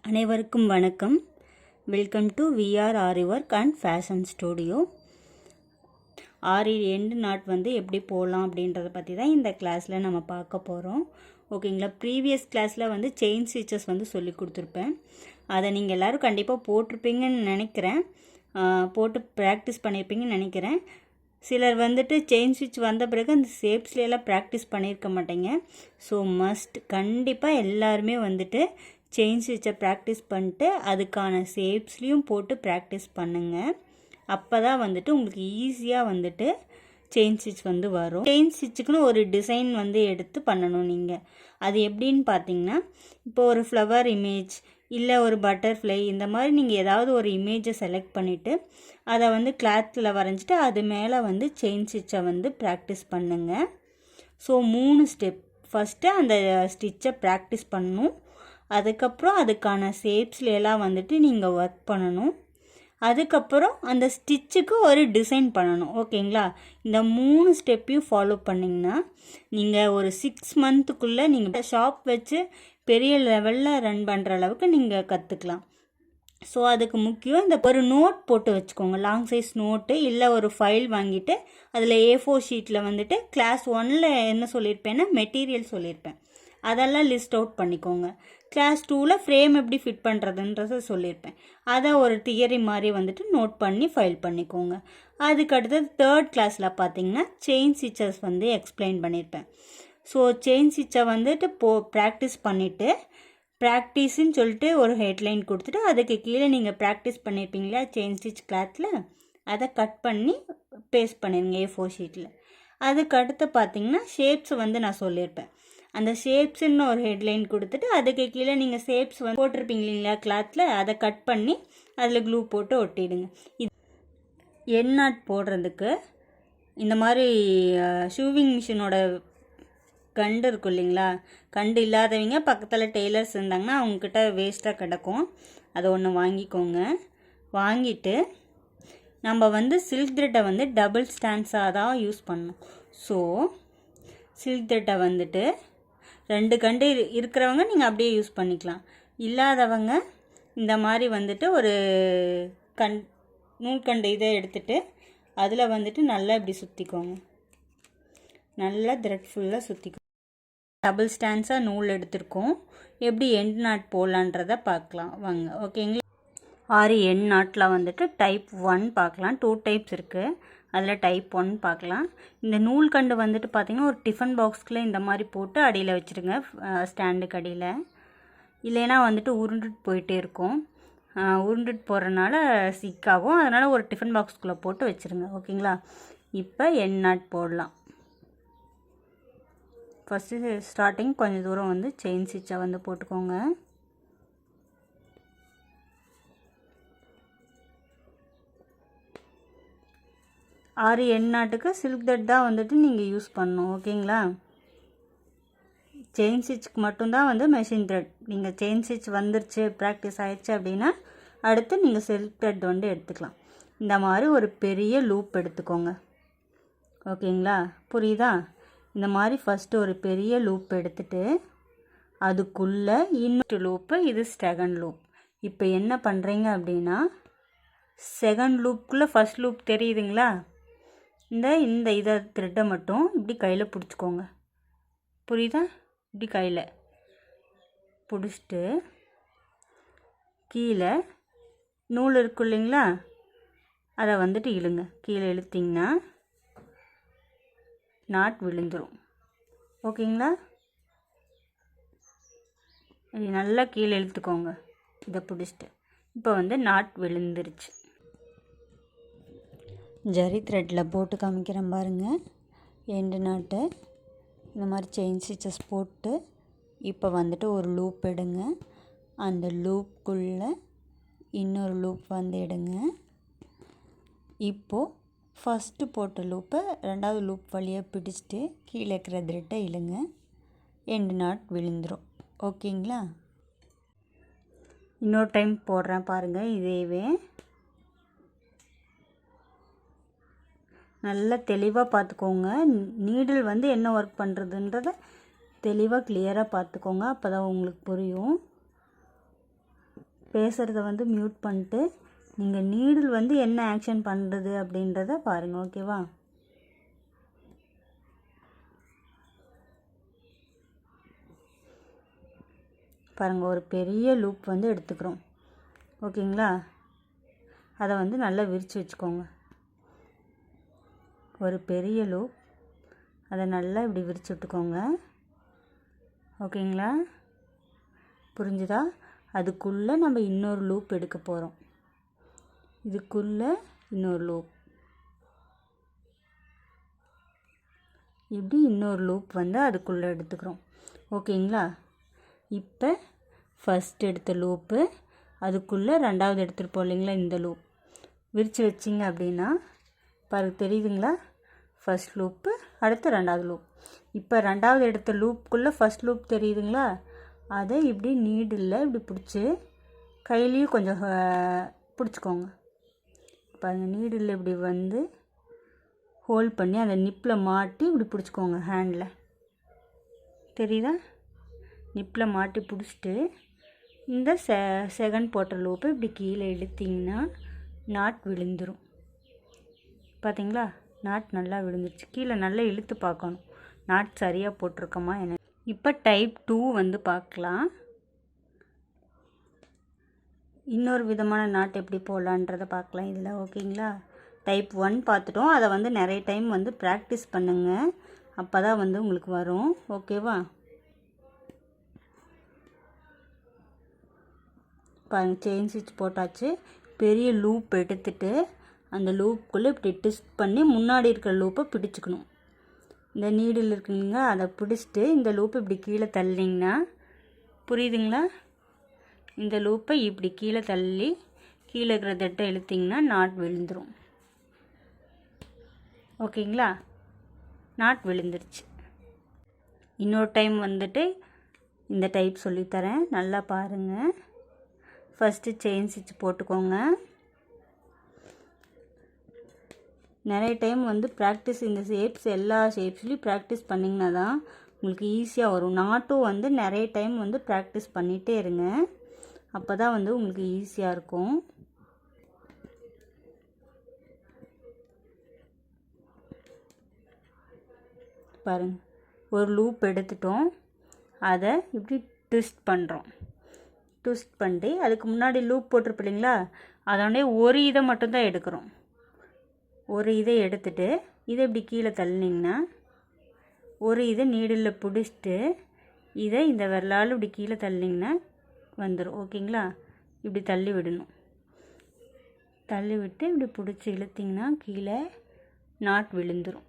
அனைவருக்கும் வணக்கம். Welcome to VR aari work and fashion studio. Aari and knot எப்படி போடலாம் அப்படின்றத பற்றி தான் இந்த கிளாஸில் நம்ம பார்க்க போகிறோம். ஓகேங்களா. ப்ரீவியஸ் கிளாஸில் செயின் ஸ்டிச்சஸ் சொல்லி கொடுத்துருப்பேன். அதை நீங்கள் எல்லோரும் கண்டிப்பாக போட்டிருப்பீங்கன்னு நினைக்கிறேன். போட்டு ப்ராக்டிஸ் பண்ணியிருப்பீங்கன்னு நினைக்கிறேன். சிலர் செயின் ஸ்டிச் வந்த பிறகு அந்த ஷேப்ஸ்லாம் ப்ராக்டிஸ் பண்ணியிருக்க மாட்டேங்க. ஸோ மஸ்ட் கண்டிப்பாக எல்லாருமே செயின் ஸ்டிச்சை ப்ராக்டிஸ் பண்ணிட்டு அதுக்கான ஷேப்ஸ்லேயும் போட்டு ப்ராக்டிஸ் பண்ணுங்கள். அப்போ தான் உங்களுக்கு ஈஸியாக செயின் ஸ்டிச் வரும். செயின் ஸ்டிச்சுக்குன்னு ஒரு டிசைன் எடுத்து பண்ணணும் நீங்கள். அது எப்படின்னு பார்த்தீங்கன்னா, இப்போ ஒரு ஃப்ளவர் இமேஜ் இல்லை ஒரு பட்டர்ஃப்ளை இந்த மாதிரி நீங்கள் ஏதாவது ஒரு இமேஜை செலக்ட் பண்ணிவிட்டு அதை கிளாத்தில் வரைஞ்சிட்டு அது மேலே செயின் ஸ்டிச்சை ப்ராக்டிஸ் பண்ணுங்கள். So 3 step. ஃபஸ்ட்டு அந்த ஸ்டிச்சை ப்ராக்டிஸ் பண்ணணும். அதுக்கப்புறம் அதுக்கான ஷேப்ஸ்லாம் நீங்கள் ஒர்க் பண்ணணும். அதுக்கப்புறம் அந்த ஸ்டிச்சுக்கு ஒரு டிசைன் பண்ணணும். ஓகேங்களா. இந்த 3 ஸ்டெப்பையும் ஃபாலோ பண்ணிங்கன்னா நீங்கள் ஒரு 6 மந்த்துக்குள்ளே நீங்கள் ஷாப் வச்சு பெரிய லெவலில் ரன் பண்ணுற அளவுக்கு நீங்கள் கற்றுக்கலாம். ஸோ அதுக்கு முக்கியம் இந்த ஒரு நோட் போட்டு வச்சுக்கோங்க. லாங் சைஸ் நோட்டு இல்லை ஒரு ஃபைல் வாங்கிட்டு அதில் A4 ஷீட்டில் கிளாஸ் 1ல் என்ன சொல்லியிருப்பேன்னா மெட்டீரியல் சொல்லியிருப்பேன். அதெல்லாம் லிஸ்ட் அவுட் பண்ணிக்கோங்க. கிளாஸ் 2ல் ஃப்ரேம் எப்படி ஃபிட் பண்ணுறதுன்றத சொல்லியிருப்பேன். அதை ஒரு தியரி மாதிரி நோட் பண்ணி ஃபைல் பண்ணிக்கோங்க. அதுக்கடுத்தது 3rd கிளாஸில் பார்த்தீங்கன்னா செயின் ஸ்டிச்சஸ் எக்ஸ்பிளைன் பண்ணியிருப்பேன். ஸோ செயின் ஸ்டிச்சை ப்ராக்டிஸ் பண்ணிவிட்டு ப்ராக்டிஸ்ன்னு சொல்லிட்டு ஒரு ஹெட்லைன் கொடுத்துட்டு அதுக்கு கீழே நீங்கள் ப்ராக்டிஸ் பண்ணியிருப்பீங்களா செயின் ஸ்டிச் கிளாத்தில், அதை கட் பண்ணி பேஸ்ட் பண்ணிடுங்க A4 ஷீட்டில். அதுக்கடுத்து பார்த்தீங்கன்னா ஷேப்ஸ் நான் சொல்லியிருப்பேன். அந்த ஷேப்ஸ்ன்னு ஒரு ஹெட்லைன் கொடுத்துட்டு அதுக்கு கீழே நீங்கள் ஷேப்ஸ் போட்டிருப்பீங்க இல்லைங்களா கிளாத்தில், அதை கட் பண்ணி அதில் க்ளூ போட்டு ஒட்டிடுங்க. இது என் நாட் போடுறதுக்கு இந்த மாதிரி ஷூவிங் மிஷினோட கண்டு இருக்கும் இல்லைங்களா. கண்டு இல்லாதவங்க பக்கத்தில் டெய்லர்ஸ் இருந்தாங்கன்னா அவங்கக்கிட்ட வேஸ்ட்டாக கிடக்கும். அதை ஒன்று வாங்கிக்கோங்க. வாங்கிட்டு நம்ம சில்க் த்ரெட்டை டபுள் ஸ்டாண்ட்ஸாக தான் யூஸ் பண்ணணும். ஸோ சில்க் த்ரெட்டை 2 கண்டு இருக்கிறவங்க நீங்கள் அப்படியே யூஸ் பண்ணிக்கலாம். இல்லாதவங்க இந்த மாதிரி ஒரு நூல்கண்டு இதை எடுத்துகிட்டு அதில் நல்லா இப்படி சுற்றிக்கோங்க. நல்லா த்ரெட் ஃபுல்லாக சுற்றிக்கோங்க. டபுள் ஸ்டாண்ட்ஸாக நூல் எடுத்துருக்கோம். எப்படி எண்ட் நாட் போடலான்றதை பார்க்கலாம் வாங்க. ஓகேங்களா. ஆரி எண்ட் நாட்டில் டைப் 1 பார்க்கலாம். 2 டைப்ஸ் இருக்குது. அதில் டைப் 1 பார்க்கலாம். இந்த நூல் கண்டு பார்த்திங்கன்னா ஒரு டிஃபன் பாக்ஸ்க்குள்ளே இந்த மாதிரி போட்டு அடியில் வச்சுருங்க, ஸ்டாண்டுக்கு அடியில். இல்லைன்னா உருண்டுட்டு போயிட்டே இருக்கும். உருண்டுட்டு போகிறனால சிக்காகும். அதனால் ஒரு டிஃபன் பாக்ஸ்க்குள்ளே போட்டு வச்சுருங்க. ஓகேங்களா. இப்போ எண்ட் நாட் போடலாம். ஃபஸ்ட்டு ஸ்டார்டிங் கொஞ்சம் தூரம் செயின் ஸ்டிச்சை போட்டுக்கோங்க. ஆரி எண்ட் நாட்டுக்கு சில்க் த்ரெட் தான் நீங்கள் யூஸ் பண்ணணும். ஓகேங்களா. செயின் ஸ்டிச்சுக்கு மட்டும்தான் மெஷின் த்ரெட். நீங்கள் செயின் ஸ்டிச் வந்துருச்சு ப்ராக்டிஸ் ஆயிடுச்சு அப்படின்னா அடுத்து நீங்கள் சில்க் த்ரெட் எடுத்துக்கலாம். இந்த மாதிரி ஒரு பெரிய லூப் எடுத்துக்கோங்க. ஓகேங்களா. புரியுதா. இந்த மாதிரி ஃபஸ்ட்டு ஒரு பெரிய லூப் எடுத்துட்டு அதுக்குள்ளே இன்னொரு லூப்பு, இது செகண்ட் லூப். இப்போ என்ன பண்ணுறீங்க அப்படின்னா செகண்ட் லூப்புக்குள்ளே ஃபஸ்ட் லூப் தெரியுதுங்களா. இந்த இதை த்ரெட்டை மட்டும் இப்படி கையில் பிடிச்சிக்கோங்க. புரியுதா. இப்படி கையில் பிடிச்சிட்டு கீழே நூல் இருக்கும் இல்லைங்களா, அதை இழுங்க. கீழே இழுத்திங்கன்னா நாட் விழுந்துடும். ஓகேங்களா. நல்லா கீழே இழுத்துக்கோங்க. இதை பிடிச்சிட்டு இப்போ நாட் விழுந்துருச்சு. ஜரி த்ரெட்டில் போட்டு காமிக்கிறேன் பாருங்கள். எண்டு நாட்டு இந்த மாதிரி செயின் ஸ்டிச்சஸ் போட்டு இப்போ ஒரு லூப் எடுங்க. அந்த லூப்புக்குள்ளே இன்னொரு லூப் எடுங்க. இப்போது ஃபஸ்ட்டு போட்ட லூப்பை 2வது லூப் வழியாக பிடிச்சிட்டு கீழே இருக்கிற த்ரெட்டை இழுங்க. எண்டு நாட் விழுந்துடும். ஓகேங்களா. இன்னொரு டைம் போடுறேன் பாருங்கள். இதேவே நல்லா தெளிவாக பார்த்துக்கோங்க. நீடில் என்ன ஒர்க் பண்ணுறதுன்றத தெளிவாக கிளியராக பார்த்துக்கோங்க. அப்போ தான் உங்களுக்கு புரியும். பேசுகிறத வந்து மியூட் பண்ணிட்டு நீங்கள் நீடில் வந்து என்ன ஆக்ஷன் பண்ணுறது அப்படின்றத பாருங்கள். ஓகேவா? பாருங்கள், ஒரு பெரிய லூப் வந்து எடுத்துக்கிறோம். ஓகேங்களா? அதை வந்து நல்லா விரித்து வச்சுக்கோங்க. ஒரு பெரிய லூப், அதை நல்லா இப்படி விரித்து விட்டுக்கோங்க. ஓகேங்களா? புரிஞ்சுதா? அதுக்குள்ளே நம்ம இன்னொரு லூப் எடுக்க போகிறோம். இதுக்குள்ளே இன்னொரு லூப், இப்படி இன்னொரு லூப் வந்து அதுக்குள்ளே எடுத்துக்கிறோம். ஓகேங்களா? இப்போ ஃபஸ்ட் எடுத்த லூப்பு, அதுக்குள்ளே ரெண்டாவது எடுத்துகிட்டு இல்லைங்களா, இந்த லூப் விரித்து வச்சிங்க அப்படின்னா பாருங்க, தெரியுதுங்களா? ஃபஸ்ட் லூப்பு, அடுத்து ரெண்டாவது லூப். இப்போ ரெண்டாவது எடுத்த லூப்புக்குள்ளே ஃபஸ்ட் லூப் தெரியுதுங்களா? அதை இப்படி நீடில் இப்படி பிடிச்சி கையிலையும் கொஞ்சம் பிடிச்சிக்கோங்க. பாருங்கள், நீடில் இப்படி வந்து ஹோல்ட் பண்ணி அந்த நிப்பில் மாட்டி இப்படி பிடிச்சிக்கோங்க. ஹேண்டில் தெரியுதா? நிப்பில் மாட்டி பிடிச்சிட்டு இந்த செகண்ட் போட்ட லூப்பை இப்படி கீழே இழுத்திங்கன்னா நாட் விழுந்துடும். பார்த்தீங்களா? நாட் நல்லா விழுந்துருச்சு. கீழே நல்லா இழுத்து பார்க்கணும் நாட் சரியாக போட்டிருக்கோமா என்ன. இப்போ டைப் 2 வந்து பார்க்கலாம். இன்னொரு விதமான நாட் எப்படி போடலான்றதை பார்க்கலாம் இதில். ஓகேங்களா? டைப் 1 பார்த்துட்டோம். அதை வந்து நிறைய டைம் வந்து ப்ராக்டிஸ் பண்ணுங்கள், அப்போ தான் வந்து உங்களுக்கு வரும். ஓகேவா? பாருங்கள், செயின் ஸ்டிச் போட்டாச்சு. பெரிய லூப் எடுத்துட்டு அந்த லூப்புக்குள்ளே இப்படி ட்விஸ்ட் பண்ணி முன்னாடி இருக்கிற லூப்பை பிடிச்சிக்கணும். இந்த நீடில் இருக்குங்க, அதை பிடிச்சிட்டு இந்த லூப்பை இப்படி கீழே தள்ளிங்கன்னா, புரியுதுங்களா? இந்த லூப்பை இப்படி கீழே தள்ளி கீழே இருக்கிற தட்டை இழுத்திங்கன்னா நாட் விழுந்துடும். ஓகேங்களா? நாட் விழுந்துருச்சு. இன்னொரு டைம் வந்துட்டு இந்த டைப் சொல்லித்தரேன், நல்லா பாருங்கள். ஃபஸ்ட்டு செயின் ஸ்டிச் போட்டுக்கோங்க. நிறைய டைம் வந்து ப்ராக்டிஸ், இந்த ஷேப்ஸ் எல்லா ஷேப்ஸ்லேயும் ப்ராக்டிஸ் பண்ணிங்கன்னா தான் உங்களுக்கு ஈஸியாக வரும். நாட்டும் வந்து நிறைய டைம் வந்து ப்ராக்டிஸ் பண்ணிகிட்டே இருங்க, அப்போ தான் வந்து உங்களுக்கு ஈஸியாக இருக்கும். பாருங்கள், ஒரு லூப் எடுத்துட்டோம், அதை இப்படி ட்விஸ்ட் பண்ணுறோம். ட்விஸ்ட் பண்ணிட்டு அதுக்கு முன்னாடி லூப் போட்டிருப்பில்லைங்களா, அதோடய ஒரு இதை மட்டும்தான் எடுக்கிறோம். ஒரு இதை எடுத்துட்டு இதை இப்படி கீழே தள்ளினீங்கன்னா ஒரு இதை நீடில் பிடிச்சிட்டு இதை இந்த விரலால் இப்படி கீழே தள்ளினீங்கன்னா வந்துடும். ஓகேங்களா? இப்படி தள்ளி விடணும். தள்ளி விட்டு இப்படி பிடிச்சி இழுத்திங்கன்னா கீழே நாட் விழுந்துடும்.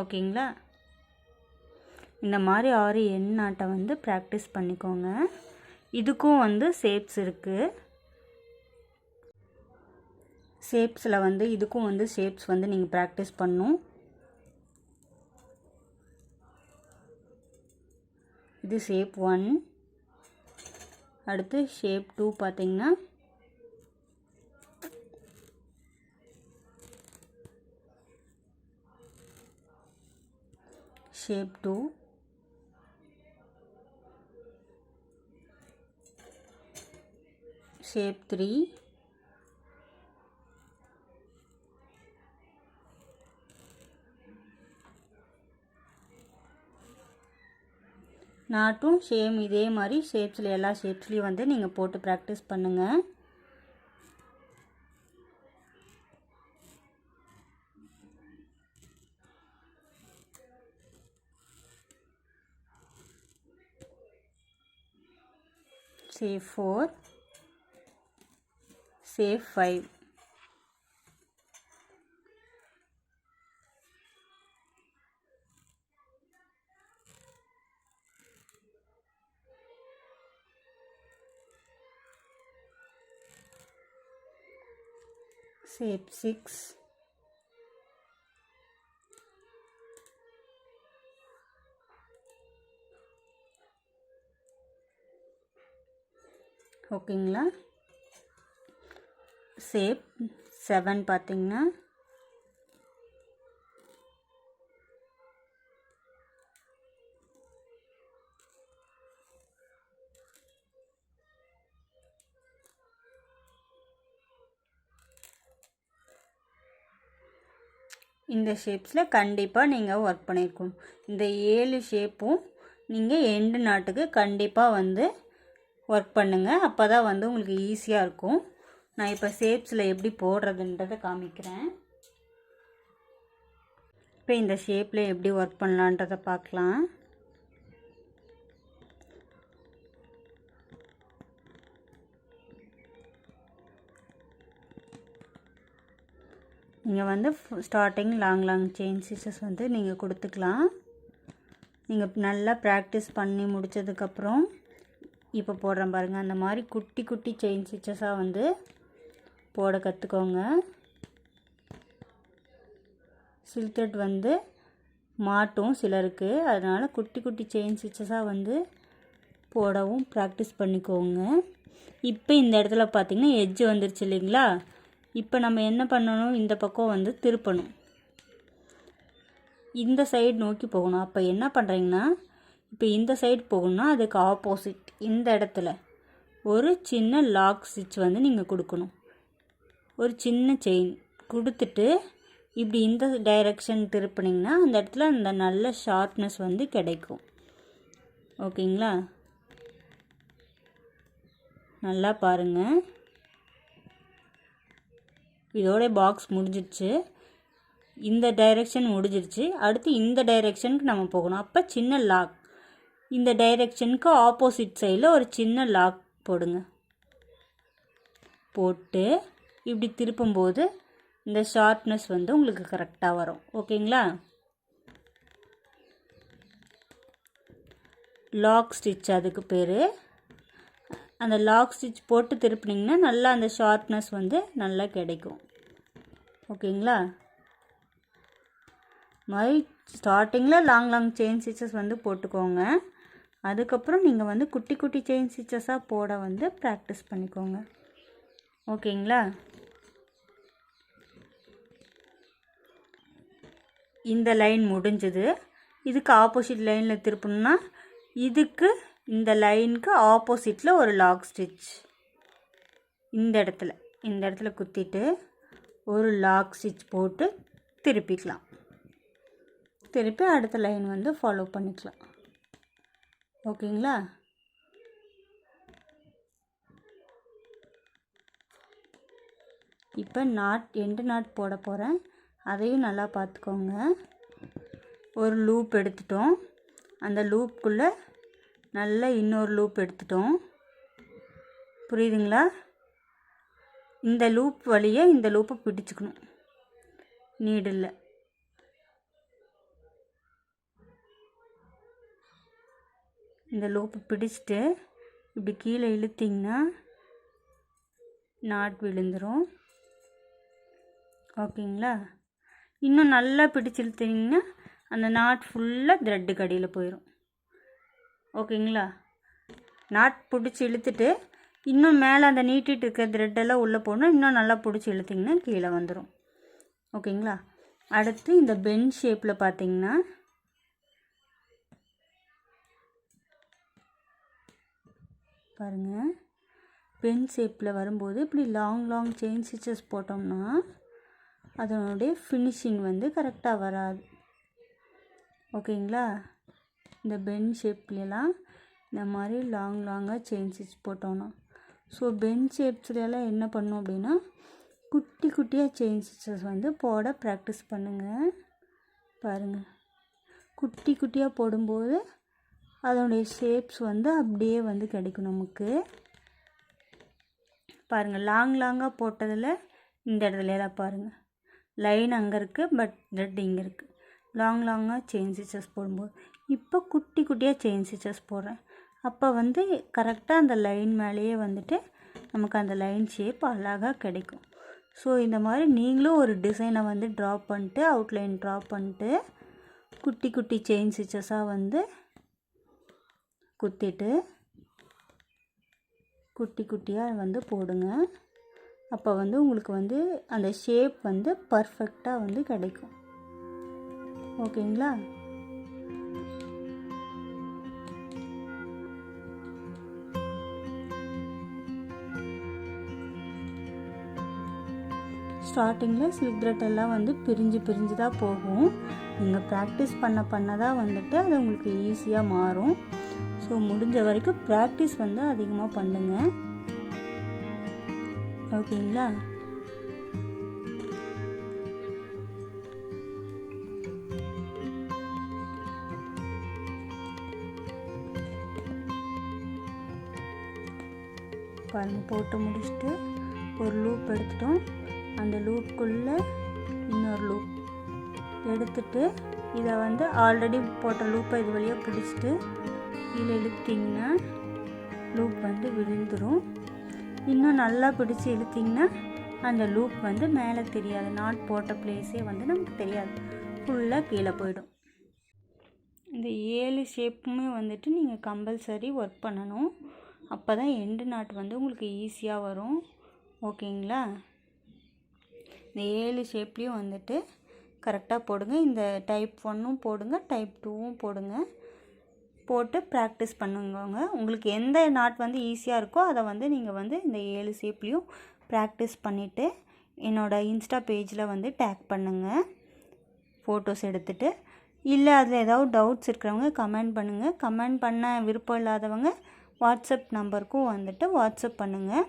ஓகேங்களா? இந்த மாதிரி 6 எண் நாட்டை வந்து ப்ராக்டிஸ் பண்ணிக்கோங்க. இதுக்கும் வந்து ஷேப்ஸ் இருக்குது. ஷேப்ஸில் வந்து இதுக்கும் வந்து ஷேப்ஸ் வந்து நீங்கள் ப்ராக்டிஸ் பண்ணணும். இது ஷேப் 1, அடுத்து ஷேப் 2 பார்த்தீங்கன்னா ஷேப் 2, ஷேப் 3, நாட்டும் சேம் இதே மாதிரி ஷேப்ஸில் எல்லா ஷேப்ஸ்லேயும் வந்து நீங்கள் போட்டு ப்ராக்டிஸ் பண்ணுங்கள். Shape 4, shape 5. shape 6, ஓகேங்களா. shape 7 பார்த்தீங்கன்னா இந்த ஷேப்ஸில் கண்டிப்பாக நீங்கள் ஒர்க் பண்ணியிருக்கணும். இந்த 7 ஷேப்பும் நீங்கள் எண்டு நாட்டுக்கு கண்டிப்பாக வந்து ஒர்க் பண்ணுங்கள். அப்போ தான் வந்து உங்களுக்கு ஈஸியாக இருக்கும். நான் இப்போ ஷேப்ஸில் எப்படி போடுறதுன்றதை காமிக்கிறேன். இப்போ இந்த ஷேப்பில் எப்படி ஒர்க் பண்ணலான்றதை பார்க்கலாம். நீங்கள் வந்து ஸ்டார்டிங் லாங் செயின் ஸ்டிச்சஸ் வந்து நீங்கள் கொடுத்துக்கலாம். நீங்கள் நல்லா ப்ராக்டிஸ் பண்ணி முடித்ததுக்கப்புறம் இப்போ போடுறேன் பாருங்கள், அந்த மாதிரி குட்டி குட்டி செயின் ஸ்டிச்சஸாக வந்து போட கற்றுக்கோங்க. சில்க் த்ரெட் வந்து மாட்டும் சிலருக்கு, அதனால் குட்டி குட்டி செயின் ஸ்டிச்சஸாக வந்து போடவும் ப்ராக்டிஸ் பண்ணிக்கோங்க. இப்போ இந்த இடத்துல பார்த்திங்கன்னா எட்ஜ் வந்துருச்சு இல்லைங்களா? இப்போ நம்ம என்ன பண்ணணும், இந்த பக்கம் வந்து திருப்பணும், இந்த சைடு நோக்கி போகணும். அப்போ என்ன பண்ணுறீங்கன்னா, இப்போ இந்த சைடு போகணும்னா அதுக்கு ஆப்போசிட் இந்த இடத்துல ஒரு சின்ன லாக் ஸ்டிச் வந்து நீங்கள் கொடுக்கணும். ஒரு சின்ன செயின் கொடுத்துட்டு இப்படி இந்த டைரெக்ஷன் திருப்பினீங்கன்னா அந்த இடத்துல அந்த நல்ல ஷார்ப்னஸ் வந்து கிடைக்கும். ஓகேங்களா? நல்லா பாருங்கள். இதோட பாக்ஸ் முடிஞ்சிடுச்சு. இந்த டைரெக்ஷன் முடிஞ்சிடுச்சு. அடுத்து இந்த டைரெக்ஷனுக்கு நம்ம போகணும். அப்போ சின்ன லாக், இந்த டைரெக்ஷனுக்கு ஆப்போசிட் சைடில் ஒரு சின்ன லாக் போடுங்க. போட்டு இப்படி திருப்பும்போது இந்த ஷார்ப்னஸ் வந்து உங்களுக்கு கரெக்டாக வரும். ஓகேங்களா? லாக் ஸ்டிச் அதுக்கு பேர். அந்த லாக் ஸ்டிச் போட்டு திருப்பினீங்கன்னா நல்லா அந்த ஷார்ப்னஸ் வந்து நல்லா கிடைக்கும். ஓகேங்களா? மாதிரி ஸ்டார்டிங்கில் லாங் செயின் ஸ்டிச்சஸ் வந்து போட்டுக்கோங்க. அதுக்கப்புறம் நீங்கள் வந்து குட்டி குட்டி செயின் ஸ்டிச்சஸாக போட வந்து ப்ராக்டிஸ் பண்ணிக்கோங்க. ஓகேங்களா? இந்த லைன் முடிஞ்சது. இதுக்கு ஆப்போசிட் லைனில் திருப்பணும்னா இதுக்கு இந்த லைனுக்கு ஆப்போசிட்டில் ஒரு லாக் ஸ்டிச் இந்த இடத்துல குத்திட்டு ஒரு லாக் ஸ்டிச் போட்டு திருப்பிக்கலாம். திருப்பி அடுத்த லைன் வந்து ஃபாலோ பண்ணிக்கலாம். ஓகேங்களா? இப்போ எண்டு நாட் போட போகிறேன், அதையும் நல்லா பார்த்துக்கோங்க. ஒரு லூப் எடுத்துட்டோம், அந்த லூப்புக்குள்ளே நல்லா இன்னொரு லூப் எடுத்துட்டோம். புரியுதுங்களா? இந்த லூப் வழியே இந்த லூப்பை பிடிச்சிக்கணும் நீடில். இந்த லூப்பை பிடிச்சிட்டு இப்படி கீழே இழுத்திங்கன்னா நாட் விழுந்துடும். ஓகேங்களா? இன்னும் நல்லா பிடிச்சி இழுத்திங்கன்னா அந்த நாட் ஃபுல்லாக த்ரெட்டு கடியில் போயிடும். ஓகேங்களா? நாட் பிடிச்சி இழுத்துட்டு இன்னும் மேலே அந்த நீட்டிகிட்டு இருக்க த்ரெட்டெல்லாம் உள்ளே போகணும். இன்னும் நல்லா பிடிச்சி இழுத்திங்கன்னா கீழே வந்துடும். ஓகேங்களா? அடுத்து இந்த பென் ஷேப்பில் பார்த்திங்கன்னா பாருங்கள், பென் ஷேப்பில் வரும்போது இப்படி லாங் செயின் ஸ்டிச்சஸ் போட்டோம்னா அதனுடைய ஃபினிஷிங் வந்து கரெக்டாக வராது. ஓகேங்களா? இந்த பென் ஷேப்லாம் இந்த மாதிரி லாங்காக செயின் ஸ்டிச் போட்டோன்னா, ஸோ பென் ஷேப்ஸ்லாம் என்ன பண்ணோம் அப்படின்னா குட்டி குட்டியாக செயின் ஸ்டிச்சஸ் வந்து போட ப்ராக்டிஸ் பண்ணுங்கள். பாருங்கள், குட்டி குட்டியாக போடும்போது அதனுடைய ஷேப்ஸ் வந்து அப்படியே வந்து கிடைக்கும் நமக்கு. பாருங்கள், லாங்காக போட்டதில் இந்த இடத்துலலாம் பாருங்கள் லைன் அங்கே இருக்குது, பட் த்ரெட் இங்கே இருக்குது. லாங்காக செயின் ஸ்டிச்சஸ் போடும்போது இப்போ குட்டி குட்டியாக செயின் ஸ்டிச்சஸ் போடுறேன். அப்போ வந்து கரெக்டாக அந்த லைன் மேலேயே வந்துட்டு நமக்கு அந்த லைன் ஷேப் அழகாக கிடைக்கும். ஸோ இந்த மாதிரி நீங்களும் ஒரு டிசைனை வந்து ட்ரா பண்ணிட்டு, அவுட்லைன் ட்ரா பண்ணிட்டு குட்டி குட்டி செயின் ஸ்டிச்சஸாக வந்து குத்திட்டு குட்டி குட்டியாக வந்து போடுங்க. அப்போ வந்து உங்களுக்கு வந்து அந்த ஷேப் வந்து பர்ஃபெக்டாக வந்து கிடைக்கும். ஓகேங்களா? ஸ்டார்டிங்கில் சில்க் த்ரெட் எல்லாம் வந்து பிரிஞ்சு பிரிஞ்சு தான் போகும். நீங்கள் ப்ராக்டிஸ் பண்ண தான் வந்துட்டு அது உங்களுக்கு ஈஸியாக மாறும். ஸோ முடிஞ்ச வரைக்கும் ப்ராக்டிஸ் வந்து அதிகமாக பண்ணுங்கள். ஓகேங்களா? பாருங்கள், போட்டு முடிச்சுட்டு ஒரு லூப் எடுத்துட்டோம். அந்த லூப்புக்குள்ளே இன்னொரு லூப் எடுத்துட்டு இதை வந்து ஆல்ரெடி போட்ட லூப்பை இது வழியாக பிடிச்சிட்டு கீழே இழுத்திங்கன்னா லூப் வந்து விழுந்துடும். இன்னும் நல்லா பிடிச்சி இழுத்திங்கன்னா அந்த லூப் வந்து மேலே தெரியாது, நாட் போட்ட பிளேஸே வந்து நமக்கு தெரியாது, ஃபுல்லாக கீழே போயிடும். இந்த 7 ஷேப்புமே வந்துட்டு நீங்கள் கம்பல்சரி ஒர்க் பண்ணணும். அப்போ தான் எண்டு நாட் வந்து உங்களுக்கு ஈஸியாக வரும். ஓகேங்களா? இந்த 7 ஷேப்லேயும் வந்துட்டு கரெக்டாக போடுங்க. இந்த டைப் 1ம் போடுங்க, டைப் 2ம் போடுங்க. போட்டு ப்ராக்டிஸ் பண்ணுங்க. உங்களுக்கு எந்த நாட் வந்து ஈஸியாக இருக்கோ அதை வந்து நீங்கள் வந்து இந்த 7 ஷேப்லேயும் ப்ராக்டிஸ் பண்ணிவிட்டு என்னோடய இன்ஸ்டா பேஜில் வந்து டேக் பண்ணுங்கள், ஃபோட்டோஸ் எடுத்துகிட்டு. இல்லை அதில் ஏதாவது டவுட்ஸ் இருக்கிறவங்க கமெண்ட் பண்ணுங்கள். கமெண்ட் பண்ண விருப்பம் இல்லாதவங்க வாட்ஸ்அப் நம்பருக்கும் வந்துட்டு வாட்ஸ்அப் பண்ணுங்கள்.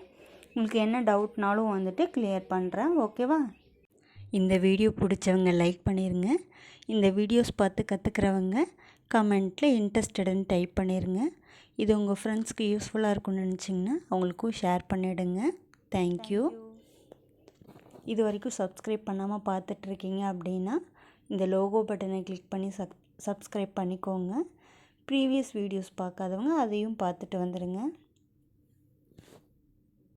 உங்களுக்கு என்ன டவுட்னாலும் வந்துட்டு கிளியர் பண்ணுறேன். ஓகேவா? இந்த வீடியோ பிடிச்சவங்க லைக் பண்ணிடுங்க. இந்த வீடியோஸ் பார்த்து கற்றுக்கிறவங்க கமெண்ட்டில் இன்ட்ரெஸ்டடுன்னு டைப் பண்ணிடுங்க. இது உங்கள் ஃப்ரெண்ட்ஸ்க்கு யூஸ்ஃபுல்லாக இருக்கும்னு நினச்சிங்கன்னா அவங்களுக்கும் ஷேர் பண்ணிவிடுங்க. தேங்க்யூ. இது வரைக்கும் சப்ஸ்கிரைப் பண்ணாமல் பார்த்துட்ருக்கீங்க அப்படின்னா இந்த லோகோ பட்டனை கிளிக் பண்ணி சப்ஸ்கிரைப் பண்ணிக்கோங்க. ப்ரீவியஸ் வீடியோஸ் பார்க்காதவங்க அதையும் பார்த்துட்டு வந்துடுங்க.